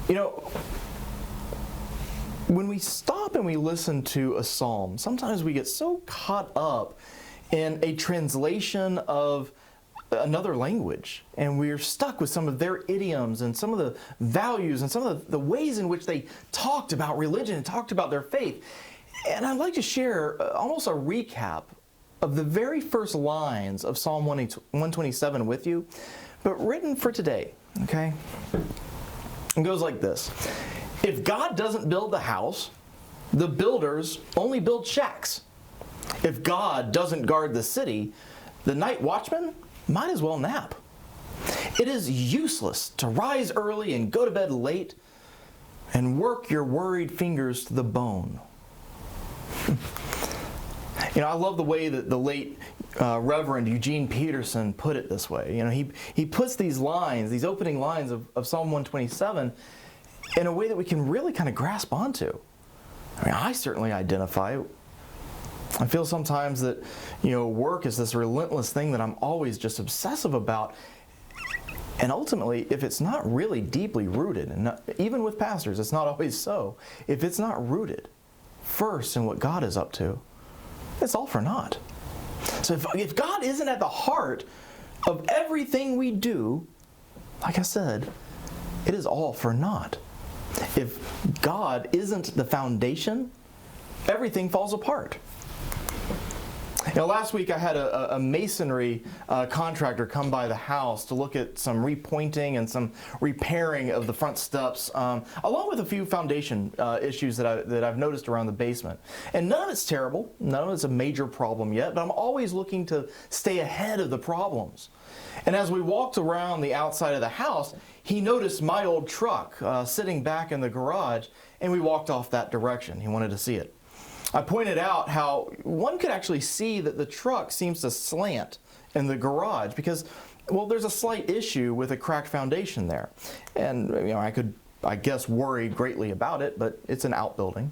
You know, when we stop and we listen to a psalm, sometimes we get so caught up in a translation of another language, and we're stuck with some of their idioms and some of the values and some of the ways in which they talked about religion and talked about their faith. And I'd like to share almost a recap of the very first lines of Psalm 127 with you, but written for today, okay? It goes like this. If God doesn't build the house, the builders only build shacks. If God doesn't guard the city, the night watchman might as well nap. It is useless to rise early and go to bed late and work your worried fingers to the bone. You know, I love the way that the late Reverend Eugene Peterson put it this way. You know, he puts these lines, these opening lines of Psalm 127 in a way that we can really kind of grasp onto. I mean, I certainly identify. I feel sometimes that, you know, work is this relentless thing that I'm always just obsessive about. And ultimately, if it's not really deeply rooted, and not, even with pastors, it's not always so, if it's not rooted first in what God is up to, it's all for naught. So if God isn't at the heart of everything we do, like I said, it is all for naught. If God isn't the foundation, everything falls apart. You know, last week I had a masonry contractor come by the house to look at some repointing and some repairing of the front steps, along with a few foundation issues that I've noticed around the basement. And none of it's terrible, none of it's a major problem yet, but I'm always looking to stay ahead of the problems. And as we walked around the outside of the house, he noticed my old truck sitting back in the garage, and we walked off that direction. He wanted to see it. I pointed out how one could actually see that the truck seems to slant in the garage because, well, there's a slight issue with a cracked foundation there. And, you know, I could, I guess, worry greatly about it, but it's an outbuilding.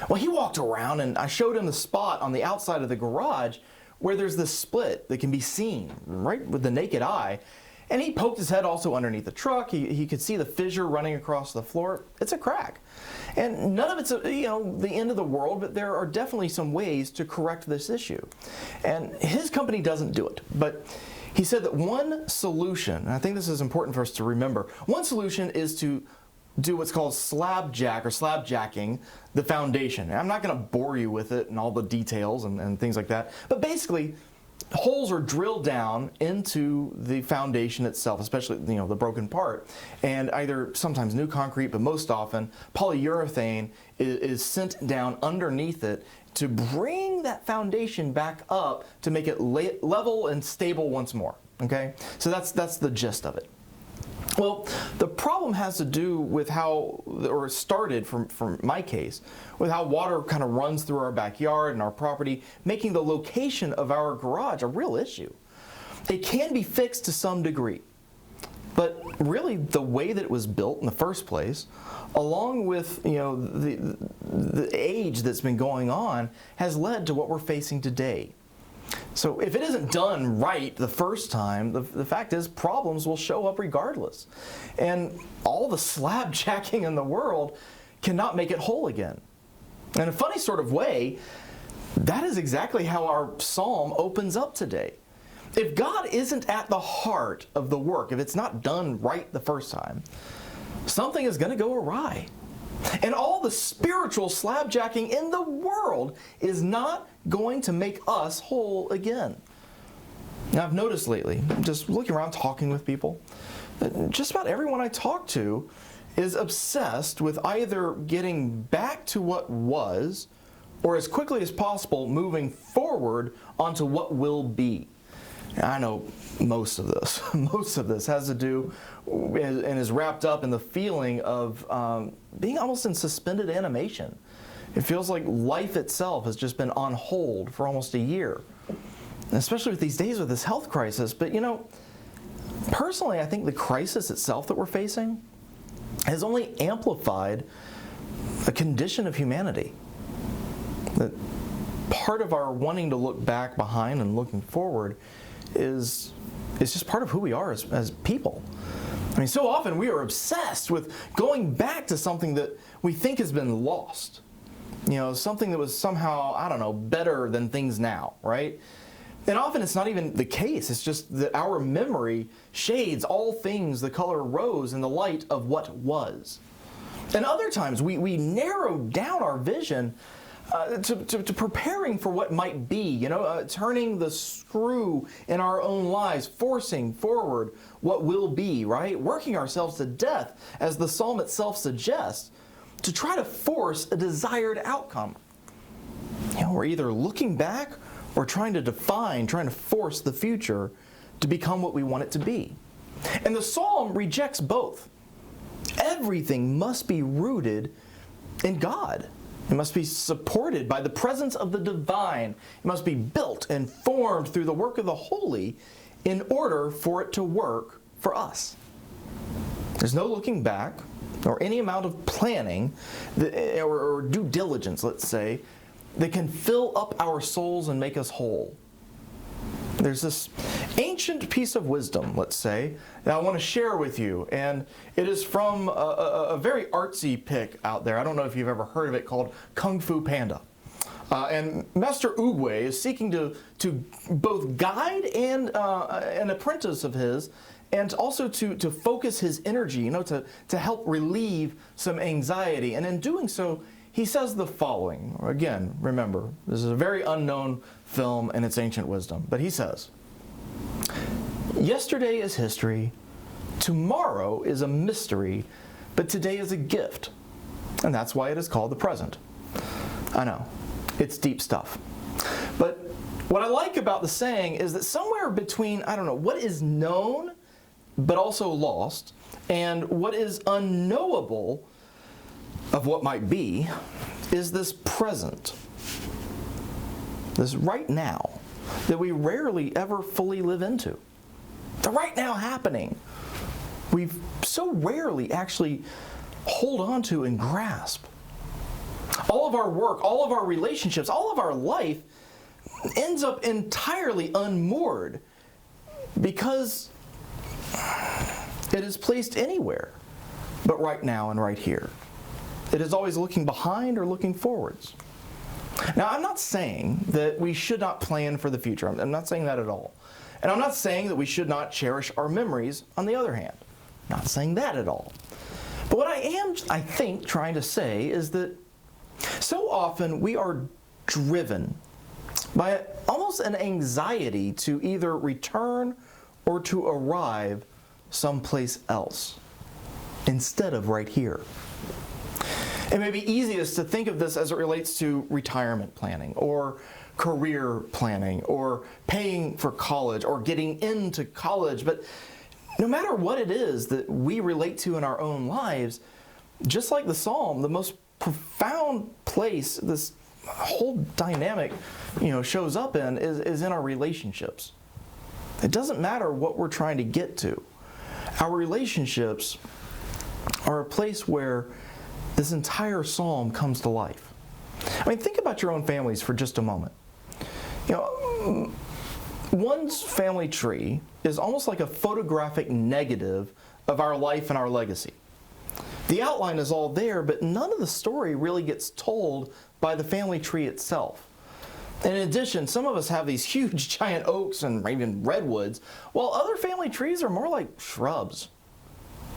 Well, he walked around and I showed him the spot on the outside of the garage where there's this split that can be seen right with the naked eye. And he poked his head also underneath the truck. He could see the fissure running across the floor. It's a crack. And none of it's, you know, the end of the world, but there are definitely some ways to correct this issue. And his company doesn't do it. But he said that one solution, and I think this is important for us to remember, one solution is to do what's called slab jack or slab jacking the foundation. And I'm not going to bore you with it and all the details and things like that. But basically, holes are drilled down into the foundation itself, especially, you know, the broken part, and either sometimes new concrete, but most often polyurethane is sent down underneath it to bring that foundation back up to make it level and stable once more. Okay, so that's the gist of it. Well, the problem has to do with how, or started from my case, with how water kind of runs through our backyard and our property, making the location of our garage a real issue. It can be fixed to some degree, but really the way that it was built in the first place, along with, you know, the age that's been going on, has led to what we're facing today. So if it isn't done right the first time, the fact is problems will show up regardless. And all the slab jacking in the world cannot make it whole again. In a funny sort of way, that is exactly how our psalm opens up today. If God isn't at the heart of the work, if it's not done right the first time, something is going to go awry. And all the spiritual slab jacking in the world is not going to make us whole again. Now, I've noticed lately, just looking around talking with people, that just about everyone I talk to is obsessed with either getting back to what was, or as quickly as possible moving forward onto what will be. I know most of this has to do and is wrapped up in the feeling of being almost in suspended animation. It feels like life itself has just been on hold for almost a year, and especially with these days with this health crisis. But, you know, personally, I think the crisis itself that we're facing has only amplified a condition of humanity. That part of our wanting to look back behind and looking forward is just part of who we are as people. I mean, so often we are obsessed with going back to something that we think has been lost. You know, something that was somehow, I don't know, better than things now, right? And often it's not even the case. It's just that our memory shades all things the color rose in the light of what was. And other times we narrow down our vision to preparing for what might be, you know, turning the screw in our own lives, forcing forward what will be, right? Working ourselves to death, as the psalm itself suggests, to try to force a desired outcome. You know, we're either looking back or trying to force the future to become what we want it to be. And the psalm rejects both. Everything must be rooted in God. It must be supported by the presence of the divine. It must be built and formed through the work of the holy in order for it to work for us. There's no looking back or any amount of planning or due diligence, let's say, that can fill up our souls and make us whole. There's this ancient piece of wisdom, let's say, that I want to share with you, and it is from a very artsy pick out there. I don't know if you've ever heard of it, called Kung Fu Panda. And Master Oogway is seeking to both guide and an apprentice of his, and also to focus his energy, you know, to help relieve some anxiety. And in doing so, he says the following. Again, remember, this is a very unknown film and it's ancient wisdom. But he says, "Yesterday is history, tomorrow is a mystery, but today is a gift. And that's why it is called the present." I know, it's deep stuff. But what I like about the saying is that somewhere between, I don't know, what is known but also lost, and what is unknowable of what might be, is this present, this right now, that we rarely ever fully live into. The right now happening, we so rarely actually hold on to and grasp. All of our work, all of our relationships, all of our life ends up entirely unmoored because it is placed anywhere but right now and right here. It is always looking behind or looking forwards. Now, I'm not saying that we should not plan for the future. I'm not saying that at all. And I'm not saying that we should not cherish our memories, on the other hand. I'm not saying that at all. But what I am, I think, trying to say is that so often we are driven by almost an anxiety to either return or to arrive someplace else instead of right here. It may be easiest to think of this as it relates to retirement planning or career planning or paying for college or getting into college. But no matter what it is that we relate to in our own lives, just like the psalm, the most profound place this whole dynamic, shows up in is in our relationships. It doesn't matter what we're trying to get to. Our relationships are a place where this entire psalm comes to life. I mean, think about your own families for just a moment. One's family tree is almost like a photographic negative of our life and our legacy. The outline is all there, but none of the story really gets told by the family tree itself. In addition, some of us have these huge giant oaks and even redwoods, while other family trees are more like shrubs.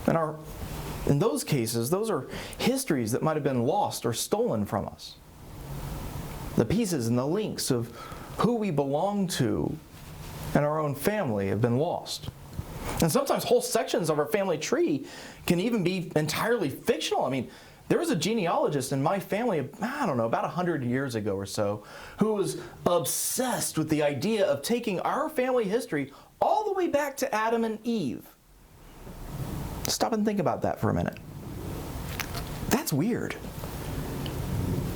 In those cases, those are histories that might have been lost or stolen from us. The pieces and the links of who we belong to and our own family have been lost. And sometimes whole sections of our family tree can even be entirely fictional. I mean, there was a genealogist in my family, about 100 years ago or so, who was obsessed with the idea of taking our family history all the way back to Adam and Eve. Stop and think about that for a minute. That's weird.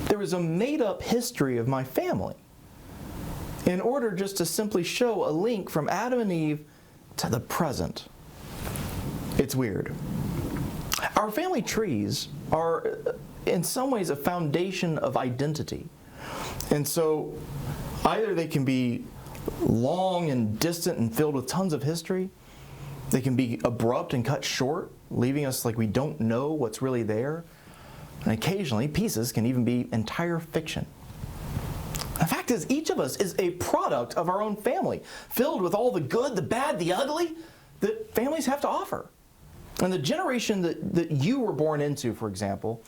There was a made-up history of my family in order just to simply show a link from Adam and Eve to the present. It's weird. Our family trees are, in some ways, a foundation of identity. And so either they can be long and distant and filled with tons of history, They can be abrupt and cut short, leaving us like we don't know what's really there. And occasionally, pieces can even be entire fiction. The fact is, each of us is a product of our own family, filled with all the good, the bad, the ugly that families have to offer. And the generation that you were born into, for example,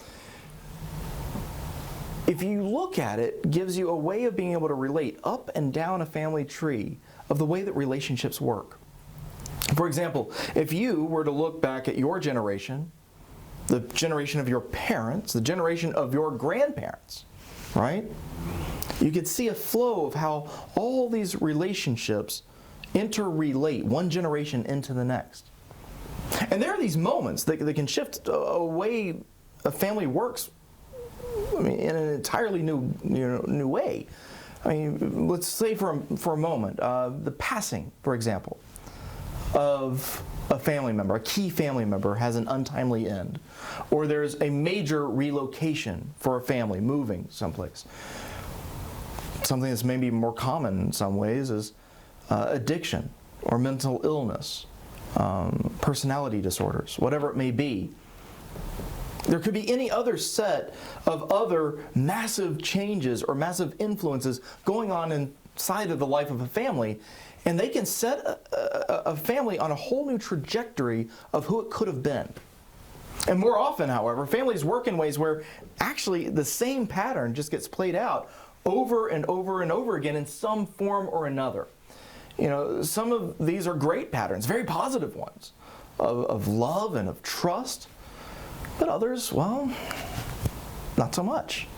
if you look at it, gives you a way of being able to relate up and down a family tree of the way that relationships work. For example, if you were to look back at your generation, the generation of your parents, the generation of your grandparents, right? You could see a flow of how all these relationships interrelate one generation into the next. And there are these moments that can shift a way a family works, I mean, in an entirely new way. I mean, let's say for a moment, the passing, for example, of a family member, a key family member has an untimely end, or there's a major relocation for a family moving someplace. Something that's maybe more common in some ways is addiction or mental illness, personality disorders, whatever it may be. There could be any other set of other massive changes or massive influences going on inside of the life of a family, and they can set a family on a whole new trajectory of who it could have been. And more often, however, families work in ways where actually the same pattern just gets played out over and over and over again in some form or another. You know, some of these are great patterns, very positive ones, of love and of trust. But others, well, not so much.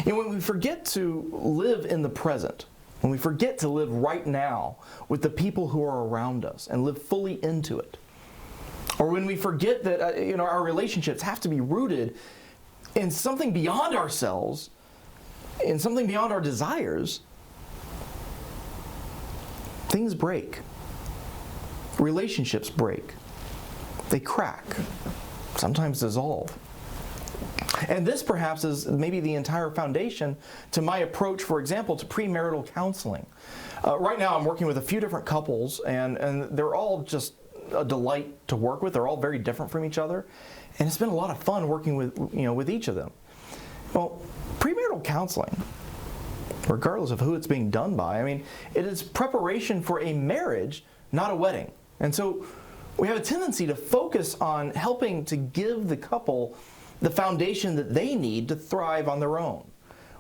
You know, when we forget to live in the present, when we forget to live right now with the people who are around us and live fully into it, or when we forget that our relationships have to be rooted in something beyond ourselves, in something beyond our desires, things break. Relationships break. They crack. Sometimes dissolve. And this perhaps is maybe the entire foundation to my approach, for example, to premarital counseling. Right now I'm working with a few different couples, and they're all just a delight to work with. They're all very different from each other, and it's been a lot of fun working with each of them. Well, premarital counseling, regardless of who it's being done by, I mean, it is preparation for a marriage, not a wedding. And so we have a tendency to focus on helping to give the couple the foundation that they need to thrive on their own,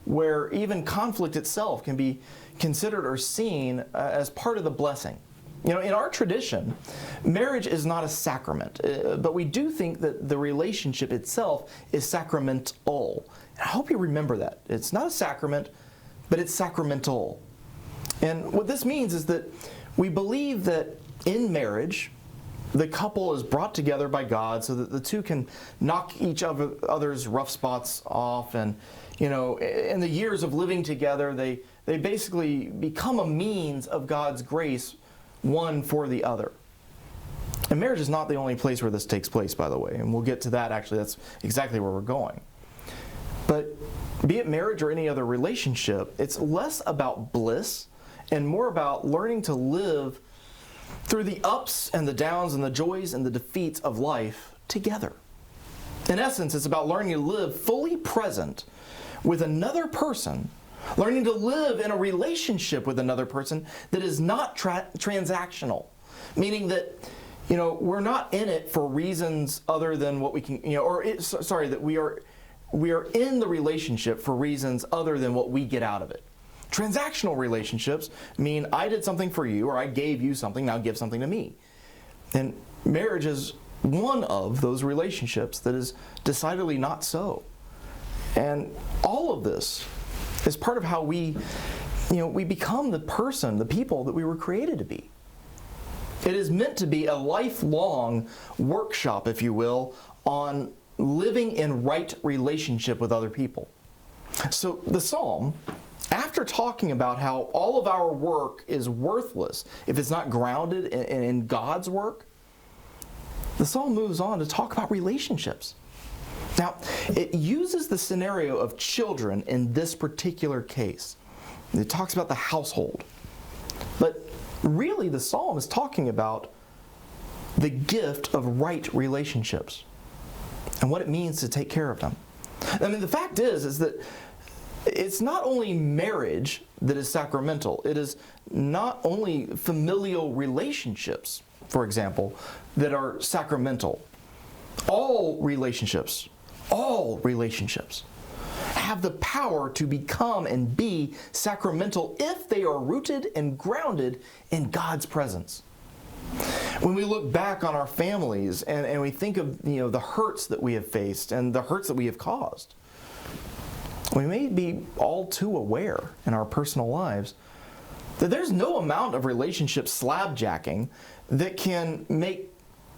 where even conflict itself can be considered or seen as part of the blessing. You know, in our tradition, marriage is not a sacrament, but we do think that the relationship itself is sacramental. And I hope you remember that. It's not a sacrament, but it's sacramental. And what this means is that we believe that in marriage, the couple is brought together by God so that the two can knock each other's rough spots off, and in the years of living together, they basically become a means of God's grace, one for the other. And marriage is not the only place where this takes place, by the way, and we'll get to that. Actually, that's exactly where we're going. But be it marriage or any other relationship, it's less about bliss and more about learning to live through the ups and the downs and the joys and the defeats of life together. In essence, it's about learning to live fully present with another person, learning to live in a relationship with another person that is not transactional, meaning that we're not in it for reasons other than what we can, that we are in the relationship for reasons other than what we get out of it. Transactional relationships mean I did something for you, or I gave you something, now give something to me. And marriage is one of those relationships that is decidedly not so. And all of this is part of how we become the people that we were created to be. It is meant to be a lifelong workshop, if you will, on living in right relationship with other people. So the Psalm, after talking about how all of our work is worthless if it's not grounded in God's work, the Psalm moves on to talk about relationships. Now, it uses the scenario of children in this particular case. It talks about the household. But really, the Psalm is talking about the gift of right relationships and what it means to take care of them. I mean, the fact is that it's not only marriage that is sacramental. It is not only familial relationships, for example, that are sacramental. All relationships have the power to become and be sacramental if they are rooted and grounded in God's presence. When we look back on our families and we think of the hurts that we have faced and the hurts that we have caused, we may be all too aware in our personal lives that there's no amount of relationship slabjacking that can make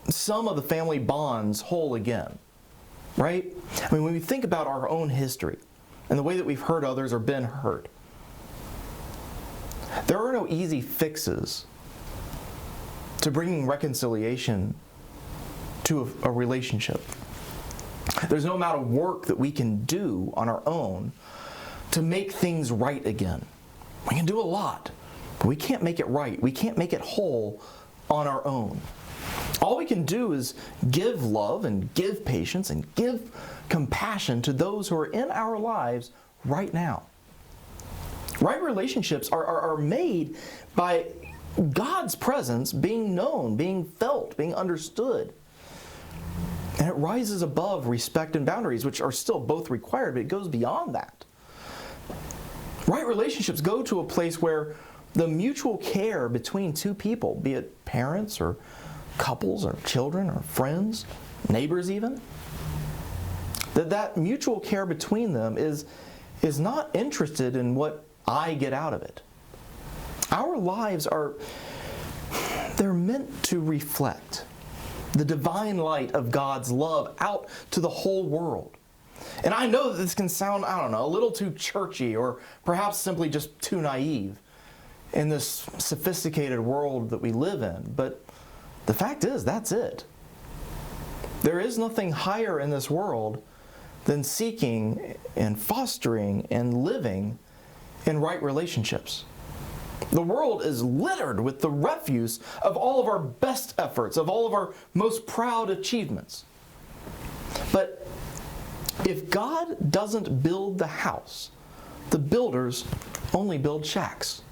some of the family bonds whole again, right? I mean, when we think about our own history and the way that we've hurt others or been hurt, there are no easy fixes to bringing reconciliation to a relationship. There's no amount of work that we can do on our own to make things right again. We can do a lot, but we can't make it right. We can't make it whole on our own. All we can do is give love and give patience and give compassion to those who are in our lives right now. Right relationships are made by God's presence being known, being felt, being understood. And it rises above respect and boundaries, which are still both required, but it goes beyond that. Right relationships go to a place where the mutual care between two people, be it parents or couples or children or friends, neighbors even, that mutual care between them is not interested in what I get out of it. Our lives they're meant to reflect the divine light of God's love out to the whole world. And I know that this can sound, a little too churchy or perhaps simply just too naive in this sophisticated world that we live in, but the fact is, that's it. There is nothing higher in this world than seeking and fostering and living in right relationships. The world is littered with the refuse of all of our best efforts, of all of our most proud achievements. But if God doesn't build the house, the builders only build shacks.